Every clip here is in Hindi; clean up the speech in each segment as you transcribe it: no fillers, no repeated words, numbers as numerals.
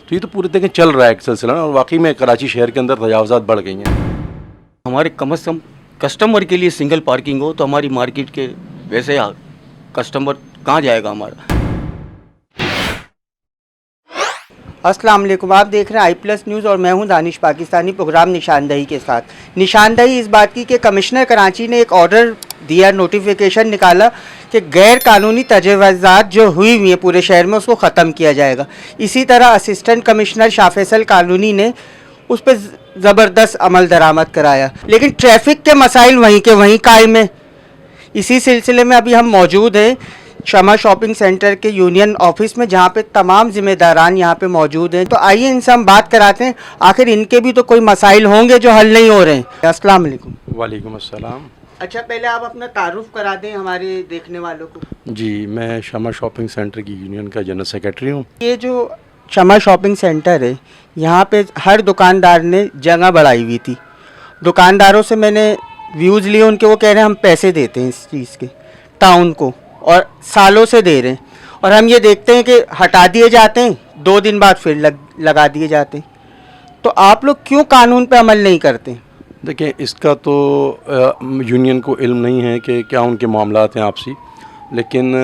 तो ये तो पूरे देखें चल रहा है एक सिलसिला और वाकई में कराची शहर के अंदर तजावज़ात बढ़ गई हैं। हमारे कम से कम कस्टमर के लिए सिंगल पार्किंग हो तो हमारी मार्केट के वैसे कस्टमर कहाँ जाएगा हमारा। अस्सलाम वालेकुम, आप देख रहे हैं आई+ न्यूज़ और मैं हूं दानिश पाकिस्तानी। प्रोग्राम निशानदही के साथ। निशानदही इस बात की कि कमिश्नर कराची ने एक ऑर्डर दिया, नोटिफिकेशन निकाला कि गैर कानूनी तजावज़ात जो हुई हैं पूरे शहर में उसको ख़त्म किया जाएगा। इसी तरह असिस्टेंट कमिश्नर शाह फैसल कानूनी ने उस पर ज़बरदस्त अमल दरामद कराया, लेकिन ट्रैफिक के मसाइल वहीं के वहीं कायम है। इसी सिलसिले में अभी हम मौजूद हैं शमा शॉपिंग सेंटर के यूनियन ऑफिस में, जहाँ पे तमाम जिम्मेदारान यहाँ पे मौजूद हैं। तो आइए इनसे हम बात कराते हैं, आखिर इनके भी तो कोई मसाइल होंगे जो हल नहीं हो रहे हैं। अस्सलाम वालेकुम। वालेकुम अस्सलाम। अच्छा, पहले आप अपना तारुफ करा दें हमारे देखने वालों को। जी, मैं शमा शॉपिंग सेंटर की यूनियन का जनरल सेक्रेटरी हूँ। ये जो शमा शॉपिंग सेंटर है, यहाँ पे हर दुकानदार ने जगह बढ़ाई हुई थी। दुकानदारों से मैंने व्यूज़ लिए, उनके वो कह रहे हैं हम पैसे देते हैं इस चीज़ के टाउन को, और सालों से दे रहे हैं, और हम ये देखते हैं कि हटा दिए जाते हैं, 2 दिन बाद फिर लगा दिए जाते हैं। तो आप लोग क्यों कानून पे अमल नहीं करते? देखिए, इसका तो यूनियन को इल्म नहीं है कि क्या उनके मामलात हैं आपसी, लेकिन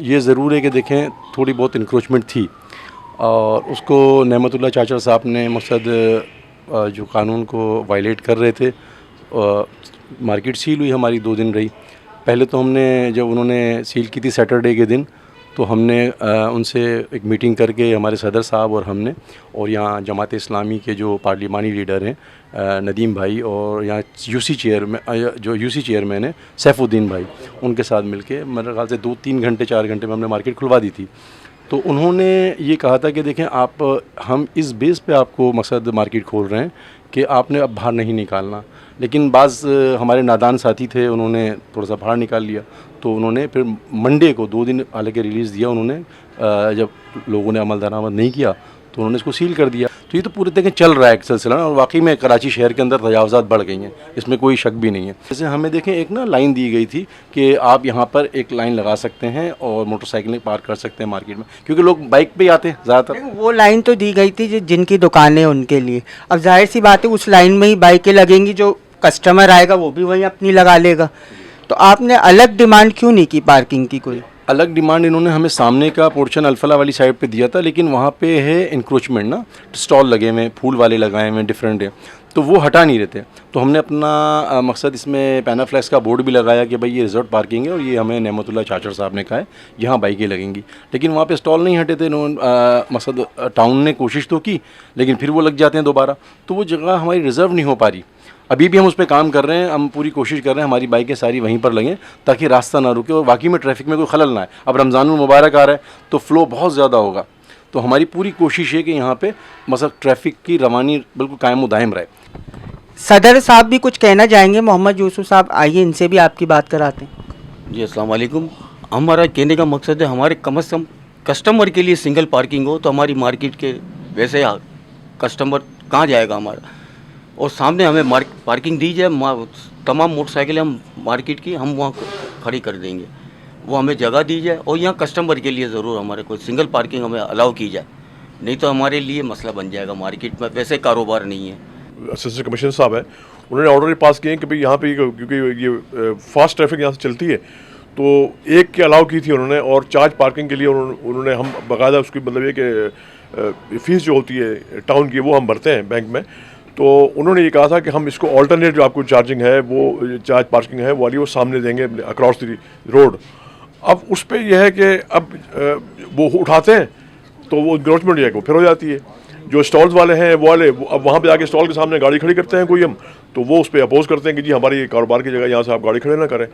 ये ज़रूर है कि देखें थोड़ी बहुत इंक्रोचमेंट थी और उसको नेमतुल्लाह चाचा साहब ने मकसद जो कानून को वायलेट कर रहे थे। मार्केट सील हुई हमारी 2 दिन रही। पहले तो हमने जब उन्होंने सील की थी सैटरडे के दिन, तो हमने उनसे एक मीटिंग करके हमारे सदर साहब और हमने, और यहाँ जमात इस्लामी के जो पार्लिमानी लीडर हैं नदीम भाई, और यहाँ यूसी चेयरमैन है सैफुद्दीन भाई, उनके साथ मिलके मेरे ख्याल से 2-3 घंटे 4 घंटे में हमने मार्केट खुलवा दी थी। तो उन्होंने ये कहा था कि देखें हम इस बेस पे आपको मकसद मार्केट खोल रहे हैं कि आपने अब बाहर नहीं निकालना, लेकिन बाज़ हमारे नादान साथी थे, उन्होंने थोड़ा सा बाहर निकाल लिया। तो उन्होंने फिर मंडे को 2 दिन हालांकि रिलीज़ दिया उन्होंने, जब लोगों ने अमल दरामद नहीं किया तो उन्होंने इसको सील कर दिया। तो ये तो पूरे देखें चल रहा है एक सिलसिला और वाकई में कराची शहर के अंदर तजावज़ात बढ़ गई हैं, इसमें कोई शक भी नहीं है। जैसे हमें देखें एक ना लाइन दी गई थी कि आप यहाँ पर एक लाइन लगा सकते हैं और मोटरसाइकिलें पार्क कर सकते हैं मार्केट में, क्योंकि लोग बाइक पे ही आते हैं ज़्यादातर। वो लाइन तो दी गई थी जिनकी दुकानें उनके लिए। अब जाहिर सी बात है उस लाइन में ही बाइकें लगेंगी, जो कस्टमर आएगा वो भी वहीं अपनी लगा लेगा। तो आपने अलग डिमांड क्यों नहीं की पार्किंग की? कोई अलग डिमांड इन्होंने हमें सामने का पोर्शन अल्फला वाली साइड पे दिया था, लेकिन वहाँ पे है इंक्रोचमेंट ना, स्टॉल लगे हुए हैं, फूल वाले लगाए हुए हैं, डिफरेंट है, तो वो हटा नहीं रहे थे। तो हमने अपना मकसद इसमें पैनाफ्लेक्स का बोर्ड भी लगाया कि भाई ये रिजॉर्ट पार्किंग है और ये हमें नेमतुल्लाह चाचर साहब ने कहा है यहाँ बाइकें लगेंगी, लेकिन वहाँ पे स्टॉल नहीं हटे थे। मकसद टाउन ने कोशिश तो की, लेकिन फिर वो लग जाते हैं दोबारा, तो वो जगह हमारी रिज़र्व नहीं हो पा रही। अभी भी हम उस पर काम कर रहे हैं, हम पूरी कोशिश कर रहे हैं हमारी बाइकें सारी वहीं पर लगें ताकि रास्ता ना रुके और वाकई में ट्रैफिक में कोई खलल ना आए। अब रमज़ानुल मुबारक आ रहा है तो फ़्लो बहुत ज़्यादा होगा, तो हमारी पूरी कोशिश है कि यहाँ पे मतलब ट्रैफिक की रवानी बिल्कुल कायम व दायम रहे। सदर साहब भी कुछ कहना चाहेंगे? मोहम्मद यूसुफ साहब, आइए इनसे भी आपकी बात कराते हैं। जी अस्सलाम वालेकुम। हमारा कहने का मकसद है हमारे कम से कम कस्टमर के लिए सिंगल पार्किंग हो तो हमारी मार्केट के वैसे कस्टमर कहाँ जाएगा हमारा, और सामने हमें पार्किंग दी जाए। तमाम मोटरसाइकिलें हम मार्केट की हम वहाँ खड़ी कर देंगे, वो हमें जगह दी जाए, और यहाँ कस्टमर के लिए ज़रूर हमारे कोई सिंगल पार्किंग हमें अलाउ की जाए, नहीं तो हमारे लिए मसला बन जाएगा। मार्केट में वैसे कारोबार नहीं है। असिस्टेंट कमिश्नर साहब है, उन्होंने ऑर्डर पास किए कि भाई यहाँ पे क्योंकि ये फास्ट ट्रैफिक यहाँ से चलती है, तो एक की अलाउ की थी उन्होंने, और चार्ज पार्किंग के लिए उन्होंने हम बाकायदा उसकी मतलब ये कि फ़ीस जो होती है टाउन की वो हम भरते हैं बैंक में। तो उन्होंने ये कहा था कि हम इसको ऑल्टरनेट जो आपको चार्जिंग है वो चार्ज पार्किंग है वाली वो सामने देंगे अक्रॉस द रोड। अब उस पर यह है कि अब वो उठाते हैं तो वो इंक्रोचमेंट जो है वो फिर हो जाती है। जो स्टॉल्स वाले हैं वो वाले अब वहाँ पे जाके स्टॉल के सामने गाड़ी खड़ी करते हैं कोई हम, तो वो उस पर अपोज करते हैं कि जी हमारी कारोबार की जगह यहाँ से आप गाड़ी खड़े ना करें।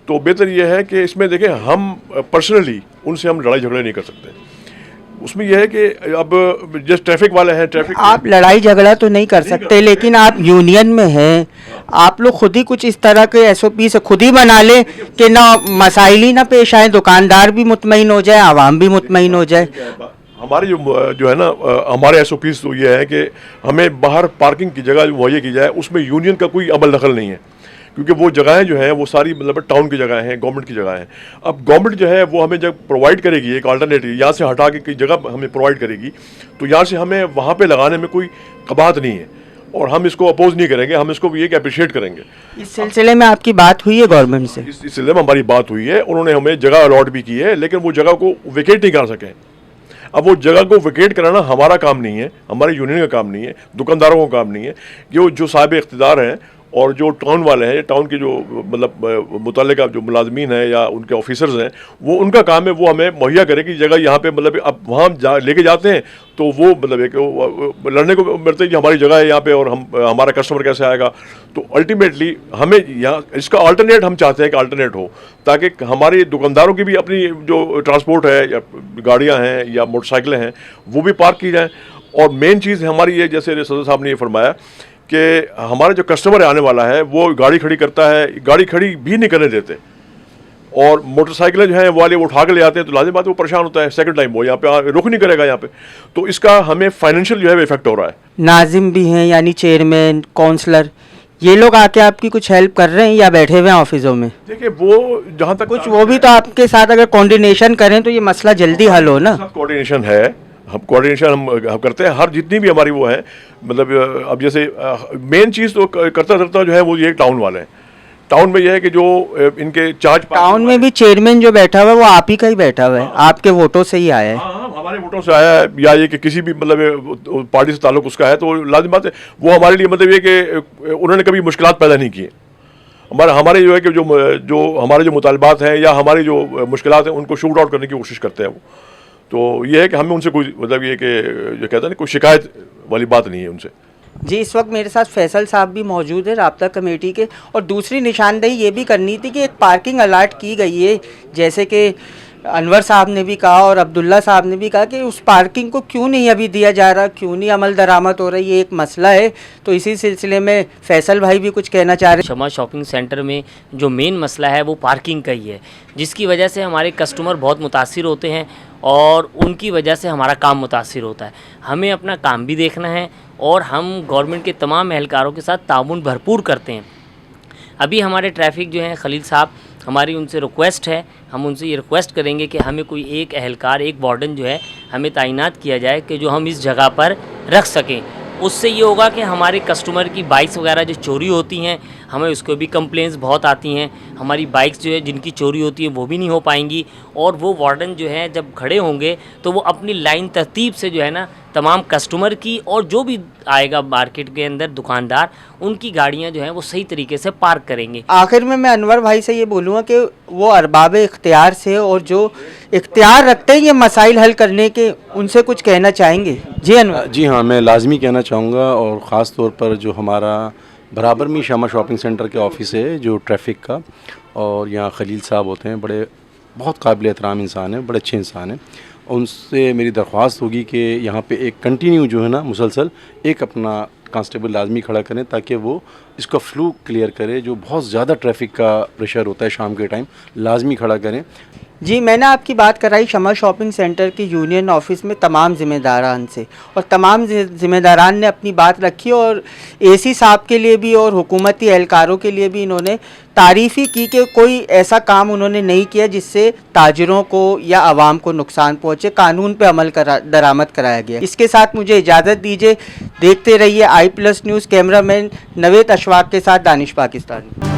तो बेहतर यह है कि इसमें देखें हम पर्सनली उनसे हम लड़ाई झगड़े नहीं कर सकते। उसमें यह है कि अब जैसे ट्रैफिक वाले हैं, ट्रैफिक आप लड़ाई झगड़ा तो नहीं कर सकते, लेकिन आप यूनियन में हैं, आप लोग खुद ही कुछ इस तरह के SOP से खुद ही बना लें कि ना मसाइल ही ना पेश आए, दुकानदार भी मुतमईन हो जाए, आवाम भी मुतमईन हो जाए। हमारी जो है ना हमारे SOPs तो ये है कि हमें बाहर पार्किंग की जगह मुहैया की जाए, उसमें यूनियन का कोई अमल दखल नहीं है। क्योंकि वो जगहें जो हैं वो सारी मतलब टाउन की जगह हैं, गवर्नमेंट की जगह हैं। अब गवर्नमेंट जो है वो हमें जब प्रोवाइड करेगी एक अल्टरनेटिव, यहाँ से हटा के कई जगह हमें प्रोवाइड करेगी, तो यहाँ से हमें वहाँ पे लगाने में कोई कबाहत नहीं है और हम इसको अपोज नहीं करेंगे, हम इसको भी एक अप्रिशिएट करेंगे। इस सिलसिले में आपकी बात हुई है गवर्नमेंट से? इस सिलसिले में हमारी बात हुई है, उन्होंने हमें जगह अलॉट भी की है, लेकिन वो जगह को वेकेट नहीं कर सके। अब वो जगह को वेकेट कराना हमारा काम नहीं है, हमारे यूनियन का काम नहीं है, दुकानदारों का काम नहीं है। जो साहिब इख्तिदार हैं और जो टाउन वाले हैं, टाउन के जो मतलब मुतल्लिका जो मुलाजमीन हैं या उनके ऑफिसर्स हैं, वो उनका काम है, वो हमें मुहैया करें कि जगह यहाँ पे मतलब अब वहाँ लेके जाते हैं तो वो मतलब एक लड़ने को मिलते हैं कि हमारी जगह है यहाँ पे और हमारा कस्टमर कैसे आएगा। तो अल्टीमेटली हमें यहाँ इसका अल्टरनेट हम चाहते हैं कि अल्टरनेट हो, ताकि हमारे दुकानदारों की भी अपनी जो ट्रांसपोर्ट है या गाड़ियाँ हैं या मोटरसाइकिलें हैं वो भी पार्क की जाएँ। और मेन चीज़ हमारी ये, जैसे सदर साहब ने ये फरमाया कि हमारा जो कस्टमर आने वाला है वो गाड़ी खड़ी करता है, गाड़ी खड़ी भी नहीं करने देते और मोटरसाइकिलें जो हैं वाले वो उठा के ले आते हैं, तो लाजिम बात है वो परेशान होता है, सेकंड टाइम वो यहाँ पे रुक नहीं करेगा यहाँ पे। तो इसका हमें फाइनेंशियल जो है इफेक्ट हो रहा है। नाजिम भी हैं यानी चेयरमैन, काउंसलर, ये लोग आके आपकी कुछ हेल्प कर रहे हैं या बैठे हुए हैं ऑफिसों में? देखिए वो जहाँ तक कुछ वो भी तो आपके साथ अगर कोऑर्डिनेशन करें तो ये मसला जल्दी हल हो ना। कोऑर्डिनेशन है, हम कोऑर्डिनेशन हम करते हैं, हर जितनी भी हमारी वो है मतलब अब जैसे मेन चीज़ तो करता करता जो है वो ये टाउन वाले हैं। टाउन में यह है कि जो इनके चार्ज, टाउन में भी चेयरमैन जो बैठा हुआ है वो आप ही का ही बैठा हुआ है, आपके वोटों से ही आया है। हाँ, हमारे वोटों से आया है, या ये कि किसी भी मतलब पार्टी से ताल्लुक उसका है, तो लाजिम बात है वो हमारे लिए मतलब ये कि उन्होंने कभी मुश्किलात पैदा नहीं किए। हमारे जो है कि जो हमारे जो मुतालबात हैं या हमारी जो मुश्किलात हैं उनको शूट आउट करने की कोशिश करते हैं वो। तो ये है कि हमें उनसे कोई मतलब ये कि जो कहते हैं ना कोई शिकायत वाली बात नहीं है उनसे। जी, इस वक्त मेरे साथ फैसल साहब भी मौजूद है राब्ता कमेटी के, और दूसरी निशानदेही ये भी करनी थी कि एक पार्किंग अलॉट की गई है, जैसे कि अनवर साहब ने भी कहा और अब्दुल्ला साहब ने भी कहा कि उस पार्किंग को क्यों नहीं अभी दिया जा रहा, क्यों नहीं अमल दरामद हो रही, ये एक मसला है। तो इसी सिलसिले में फैसल भाई भी कुछ कहना चाह रहे हैं। शमा शॉपिंग सेंटर में जो मेन मसला है वो पार्किंग का ही है, जिसकी वजह से हमारे कस्टमर बहुत मुतासिर होते हैं और उनकी वजह से हमारा काम मुतासिर होता है। हमें अपना काम भी देखना है और हम गवर्नमेंट के तमाम एहलकारों के साथ ताउन भरपूर करते हैं। अभी हमारे ट्रैफिक जो हैं खलील साहब, हमारी उनसे रिक्वेस्ट है, हम उनसे ये रिक्वेस्ट करेंगे कि हमें कोई एक एहलकार, एक वार्डन जो है हमें तैनात किया जाए कि जो हम इस जगह पर रख सकें। उससे ये होगा कि हमारे कस्टमर की बाइक्स वगैरह जो चोरी होती हैं, हमें उसको भी कंप्लेंट्स बहुत आती हैं। हमारी बाइक्स जो है जिनकी चोरी होती है वो भी नहीं हो पाएंगी, और वो वार्डन जो है जब खड़े होंगे तो वो अपनी लाइन तरतीब से जो है ना तमाम कस्टमर की और जो भी आएगा मार्केट के अंदर दुकानदार, उनकी गाड़ियां जो हैं वो सही तरीके से पार्क करेंगे। आखिर में मैं अनवर भाई से ये बोलूँगा कि वो अरबाब इख्तियार से और जो इख्तियार रखते हैं ये मसाइल हल करने के, उनसे कुछ कहना चाहेंगे? जी अनवर। जी हाँ, मैं लाजमी कहना चाहूँगा, और ख़ास तौर पर जो हमारा बराबर में शमा शॉपिंग सेंटर के ऑफिस है जो ट्रैफिक का, और यहाँ खलील साहब होते हैं, बड़े बहुत काबिल एहतराम इंसान हैं, बड़े अच्छे इंसान हैं। उनसे मेरी दरख्वास्त होगी कि यहाँ पे एक कंटिन्यू जो है ना मुसलसल एक अपना कांस्टेबल लाजमी खड़ा करें, ताकि वो इसका फ्लू क्लियर करे। जो बहुत ज़्यादा ट्रैफिक का प्रेशर होता है शाम के टाइम, लाजमी खड़ा करें। जी, मैंने आपकी बात कराई शमा शॉपिंग सेंटर की यूनियन ऑफिस में तमाम ज़िम्मेदारान से, और तमाम ज़िम्मेदारान ने अपनी बात रखी, और एसी साहब के लिए भी और हुकूमती एहलकारों के लिए भी इन्होंने तारीफ़ ही की कि कोई ऐसा काम उन्होंने नहीं किया जिससे ताजिरों को या आवाम को नुकसान पहुँचे। कानून पे अमल दरामद कराया गया। इसके साथ मुझे इजाज़त दीजिए। देखते रहिए i+ news. Cameraman Naved Ashfaq के साथ दानिश पाकिस्तानी।